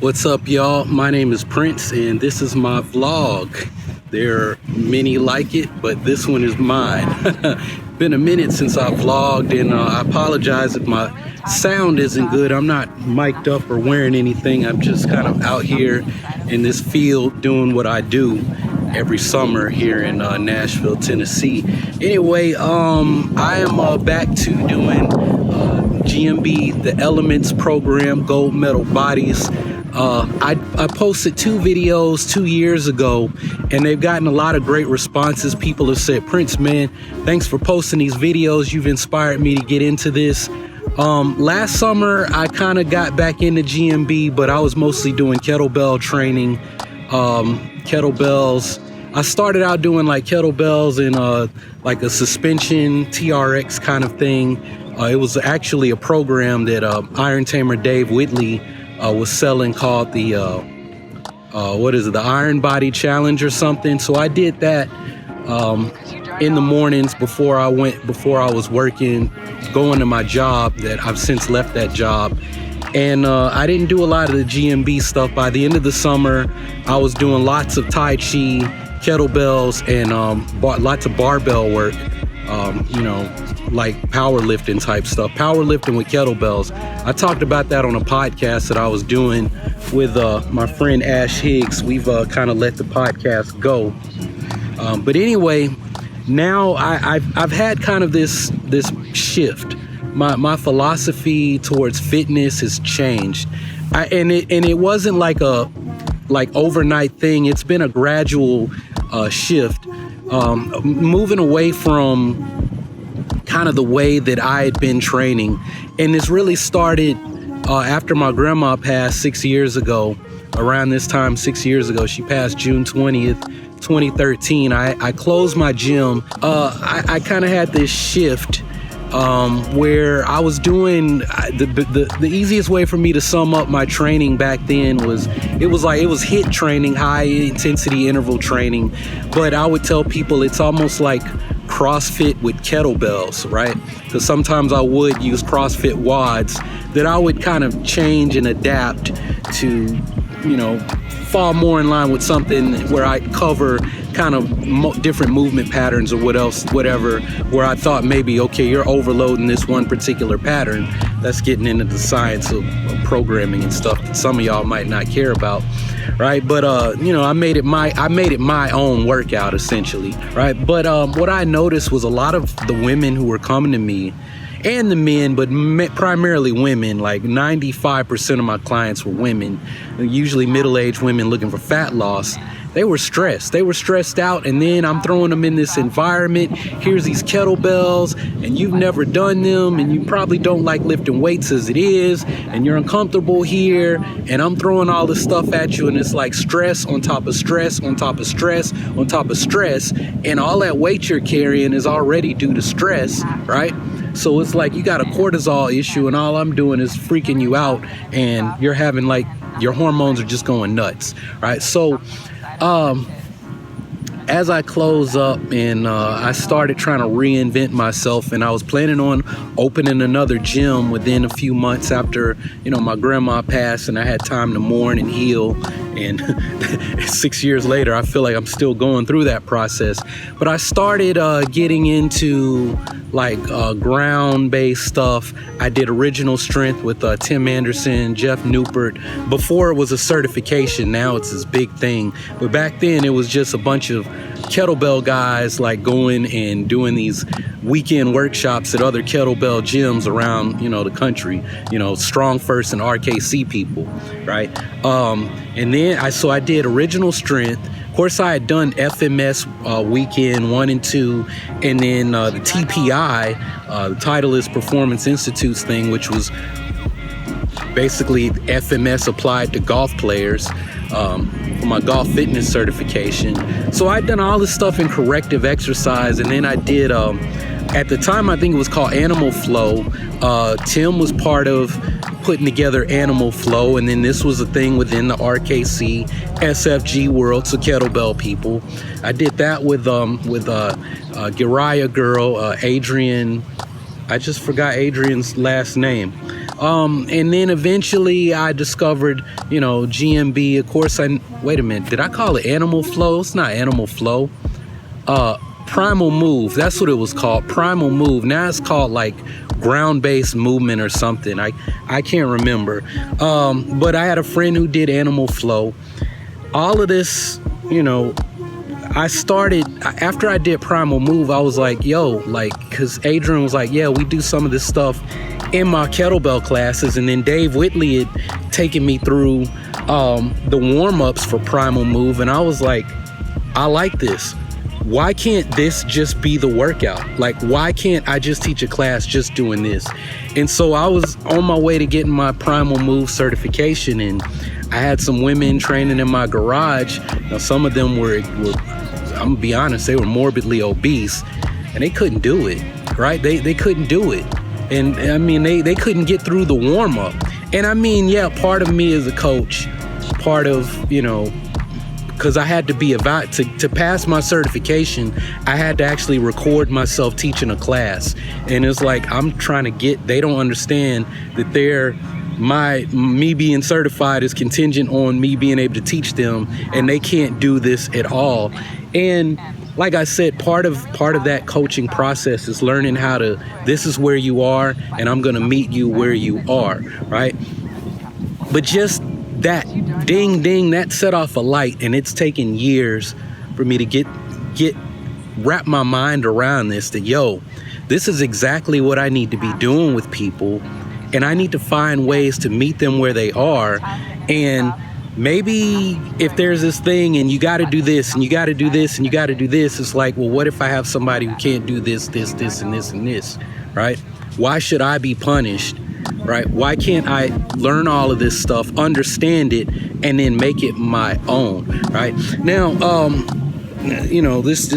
What's up, y'all? My name is Prince, and this is my vlog. There are many like it, but this one is mine. Been a minute since I vlogged, and I apologize if my sound isn't good. I'm not mic'd up or wearing anything. I'm just kind of out here in this field doing what I do every summer here in Nashville, Tennessee. Anyway, I am back to doing GMB, the Elements program, gold medal bodies. I posted 2 videos 2 years ago, and they've gotten a lot of great responses. People have said, Prince, man, thanks for posting these videos. You've inspired me to get into this. Last summer, I kind of got back into GMB, but I was mostly doing kettlebell training. Kettlebells. I started out doing like kettlebells and like a suspension TRX kind of thing. It was actually a program that Iron Tamer Dave Whitley was selling called the the Iron Body Challenge or something. So I did that in the mornings before I was working, going to my job that I've since left that job. And I didn't do a lot of the GMB stuff. By the end of the summer, I was doing lots of Tai Chi, kettlebells, and lots of barbell work, like powerlifting type stuff, powerlifting with kettlebells. I talked about that on a podcast that I was doing with my friend Ash Higgs. We've kind of let the podcast go. But anyway, now I've had kind of this shift. My philosophy towards fitness has changed, and it wasn't like a overnight thing. It's been a gradual shift, moving away from kind of the way that I had been training. And this really started after my grandma passed 6 years ago. Around this time 6 years ago, she passed June 20th, 2013. I closed my gym. I kind of had this shift where I was doing the easiest way for me to sum up my training back then was it was HIIT training, high intensity interval training. But I would tell people it's almost like CrossFit with kettlebells, right? Because sometimes I would use CrossFit wads that I would kind of change and adapt to, fall more in line with something where I cover kind of different movement patterns or whatever, where I thought maybe, okay, you're overloading this one particular pattern. That's getting into the science of programming and stuff that some of y'all might not care about, right? But I made it my own workout essentially, right? But what I noticed was a lot of the women who were coming to me, and the men, but primarily women, like 95% of my clients were women, usually middle-aged women looking for fat loss. They were stressed. They were stressed out, and then I'm throwing them in this environment. Here's these kettlebells, and you've never done them, and you probably don't like lifting weights as it is, and you're uncomfortable here, and I'm throwing all this stuff at you, and it's like stress on top of stress on top of stress on top of stress, and all that weight you're carrying is already due to stress, right? So it's like you got a cortisol issue, and all I'm doing is freaking you out, and you're having your hormones are just going nuts, right? So as I close up and I started trying to reinvent myself, and I was planning on opening another gym within a few months after, my grandma passed and I had time to mourn and heal. And 6 years later, I feel like I'm still going through that process. But I started getting into ground-based stuff. I did original strength with Tim Anderson, Jeff Newport. Before it was a certification, now it's this big thing. But back then it was just a bunch of kettlebell guys going and doing these weekend workshops at other kettlebell gyms around, the country, Strong First and RKC people, right? And then I did original strength. Of course, I had done FMS weekend 1 and 2, and then the TPI, the Titleist Performance Institutes thing, which was basically FMS applied to golf players for my golf fitness certification. So I'd done all this stuff in corrective exercise, and then I did, at the time, I think it was called Animal Flow. Tim was part of putting together Animal Flow, and then this was a thing within the RKC SFG world, so kettlebell people. I did that with Giriah girl, Adrian. I just forgot Adrian's last name. And then eventually I discovered, GMB. Of course, wait a minute, did I call it Animal Flow? It's not Animal Flow. Primal Move, that's what it was called, Primal Move. Now it's called like ground-based movement or something. I can't remember. But I had a friend who did Animal Flow. All of this, I started, after I did Primal Move, I was like, because Adrian was like, yeah, we do some of this stuff in my kettlebell classes. And then Dave Whitley had taken me through the warm-ups for Primal Move. And I was like, I like this. Why can't this just be the workout? Like, why can't I just teach a class just doing this? And so I was on my way to getting my Primal Move certification, and I had some women training in my garage. Now, some of them were I'm gonna be honest, they were morbidly obese, and they couldn't do it, right? They couldn't do it. And I mean, they couldn't get through the warm up. And I mean, yeah, part of me as a coach, part of, because I had to be to pass my certification, I had to actually record myself teaching a class. And it's like, I'm trying to they don't understand that me being certified is contingent on me being able to teach them, and they can't do this at all. And like I said, part of that coaching process is learning this is where you are, and I'm gonna meet you where you are, right? But just that ding, that set off a light, and it's taken years for me to wrap my mind around this, that this is exactly what I need to be doing with people, and I need to find ways to meet them where they are. And maybe if there's this thing and you got to do this and you got to do this and you got to do this, it's like, well, what if I have somebody who can't do this, and this, and this, right? Why should I be punished? Right? Why can't I learn all of this stuff, understand it, and then make it my own? Right? Now, this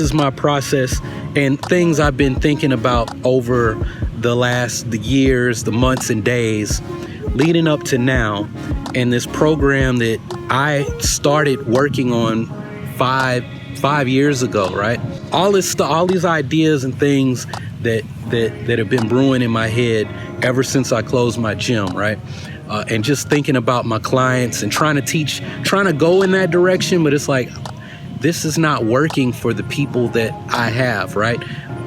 is my process and things I've been thinking about over the years, the months and days leading up to now, and this program that I started working on five years ago. Right? All this stuff, all these ideas and things that have been brewing in my head ever since I closed my gym, right? And just thinking about my clients and trying to go in that direction, but it's like, this is not working for the people that I have, right?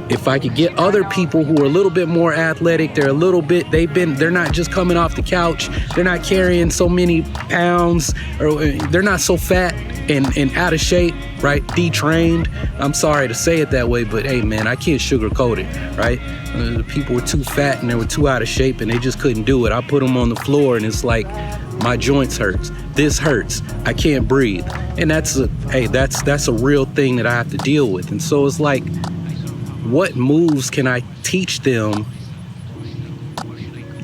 If I could get other people who are a little bit more athletic, they're not just coming off the couch, they're not carrying so many pounds, or they're not so fat and out of shape, right? Detrained. I'm sorry to say it that way, but hey, man, I can't sugarcoat it, right? The people were too fat and they were too out of shape and they just couldn't do it. I put them on the floor and it's like, my joints hurts. This hurts. I can't breathe. And that's a real thing that I have to deal with. And so it's like, what moves can I teach them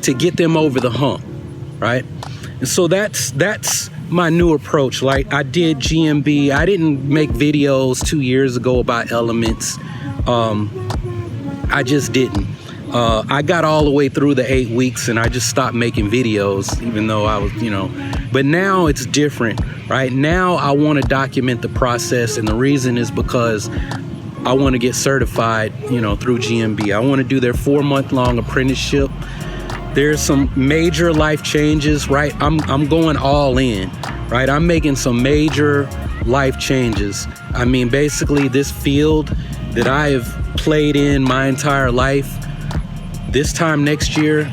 to get them over the hump, right? And so that's my new approach. Like, I did GMB. I didn't make videos 2 years ago about elements. I just didn't. I got all the way through the 8 weeks and I just stopped making videos, even though I was, but now it's different, right? Now I want to document the process, and the reason is because I want to get certified, through GMB. I want to do their 4-month-long apprenticeship. There's some major life changes, right? I'm going all in, right? I'm making some major life changes. I mean, basically this field that I have played in my entire life, this time next year,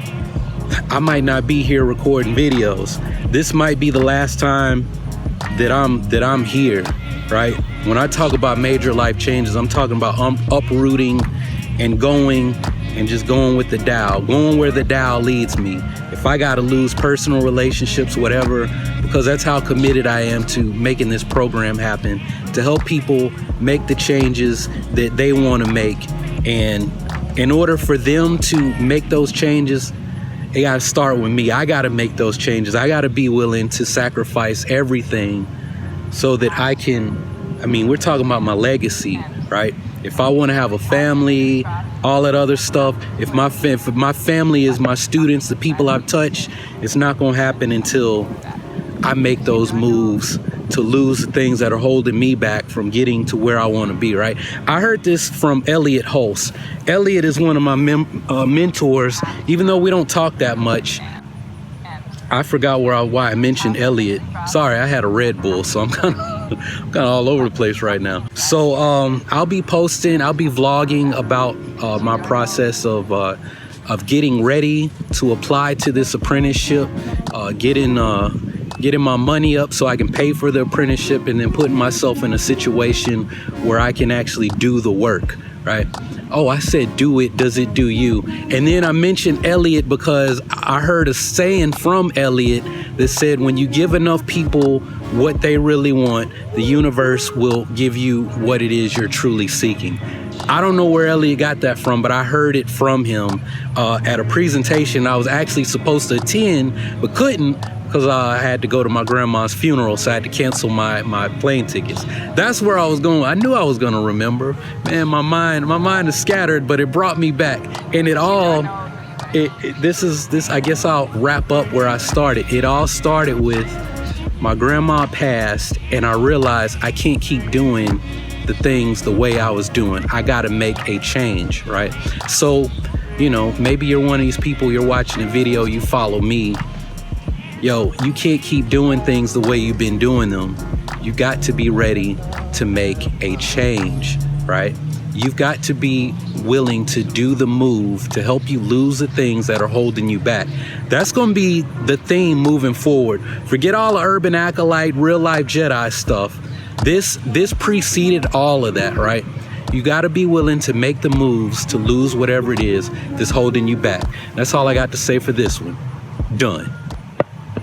I might not be here recording videos. This might be the last time that I'm here, right? When I talk about major life changes, I'm talking about uprooting and going with the Tao, going where the Tao leads me. If I got to lose personal relationships, whatever, because that's how committed I am to making this program happen, to help people make the changes that they want to make. And in order for them to make those changes, they got to start with me. I got to make those changes. I got to be willing to sacrifice everything so that I can, we're talking about my legacy, right? If I want to have a family, all that other stuff, if my family is my students, the people I've touched, it's not going to happen until I make those moves to lose the things that are holding me back from getting to where I want to be, right? I heard this from Elliot Hulse. Elliot is one of my mentors, even though we don't talk that much. I forgot why I mentioned Elliot. Sorry, I had a Red Bull, so I'm kind of all over the place right now. So I'll be vlogging about my process of getting ready to apply to this apprenticeship, getting my money up so I can pay for the apprenticeship, and then putting myself in a situation where I can actually do the work, right? Oh, I said do it, does it do you? And then I mentioned Elliot because I heard a saying from Elliot that said, when you give enough people what they really want, the universe will give you what it is you're truly seeking. I don't know where Elliot got that from, but I heard it from him at a presentation I was actually supposed to attend, but couldn't because I had to go to my grandma's funeral, so I had to cancel my plane tickets. That's where I was going. I knew I was going to remember. Man, my mind is scattered, but it brought me back. And I guess I'll wrap up where I started. It all started with my grandma passed, and I realized I can't keep doing the things the way I was doing. I got to make a change, right? So, maybe you're one of these people, you're watching a video, you follow me. Yo, you can't keep doing things the way you've been doing them. You got to be ready to make a change, right? You've got to be willing to do the move to help you lose the things that are holding you back. That's going to be the theme moving forward. Forget all the urban acolyte, real life Jedi stuff. This preceded all of that, right? You got to be willing to make the moves to lose whatever it is that's holding you back. That's all I got to say for this one. Done.